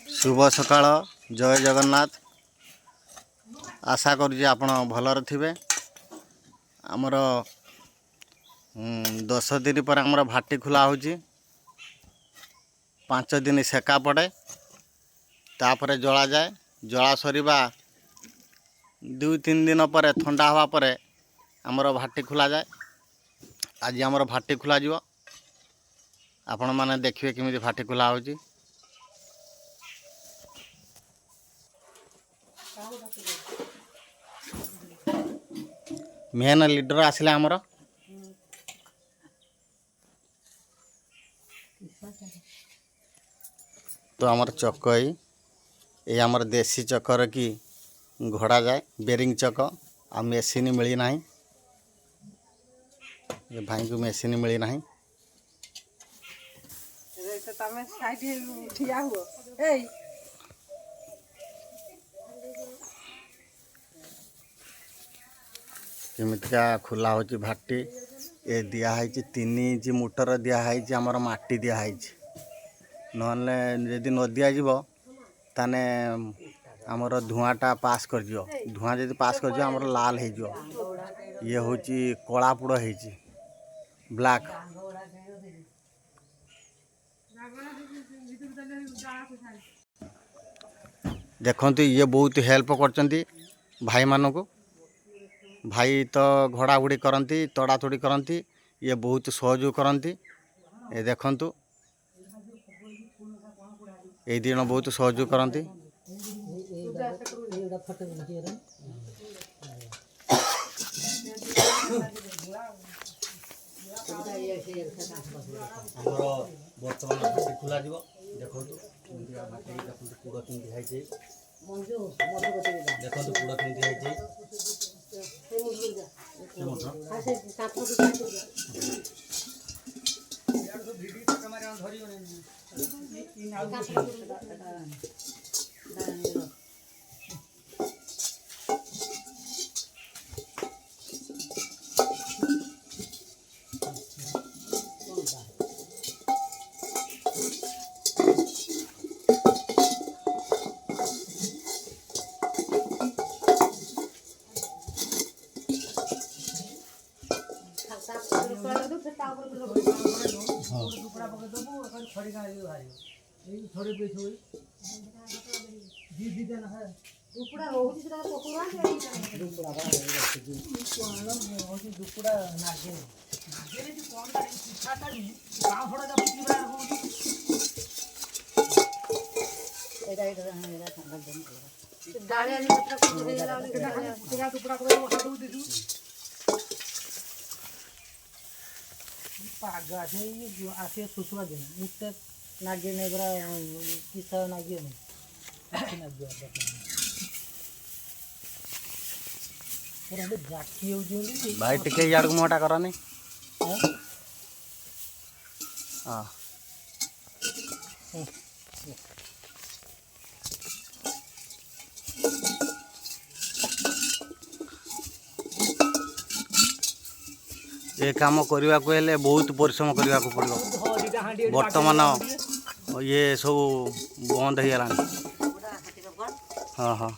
शुभ सकाळ जय जगन्नाथ। आशा करुँच आपण भलर थे। आमर 10 दिन पर आमर भाटी खुला हो 5 दिन सेका पड़े तापर जला जाए। जला सरीबा 2-3 दिन पर ठंडा हवा पर आमर भाटी खुला जाए। आज आमर भाटी खुला जीव आपण माने देखिए केमिति भाटी खुला हो। मेन लीडर आसिले आमर तो आमर चकई ये आमर देसी चक्कर की घोड़ा जाए बेरिंग चक आ मेसीन मिली ना। ये भाई को मेसीन मिली ना। केमितिका खुला हो भाटी ये दिखाई 3 इंच मोटर दिखाई आमर माटी दिखाई नहले यदि न दिज्व ताने आमर धुआंटा पास कर धुआं जब पास कर आमर लाल हो ये हूँ कला पुड़ हो ब्लैक। देखते ये बहुत हेल्प करचंती भाई मानू। भाई तो घोड़ा घुड़ी करती तड़ा तड़ी करती ये बहुत सहयोग करती। ये देखंतु ये दिन बहुत सहयोग करती। बर्तमान भाटी खुला जीव देखो पुड़ केमती है देखो पुड़ केमती है आसे सुसुआ दिन मुझे नागे नहीं बरा किसा नागे नहीं भाई टिके यार मोटा करानी हाँ ये काम करने को हेले बहुत परिश्रम करने को पड़ो। वर्तमान ये सब बंद हो गला। हाँ हाँ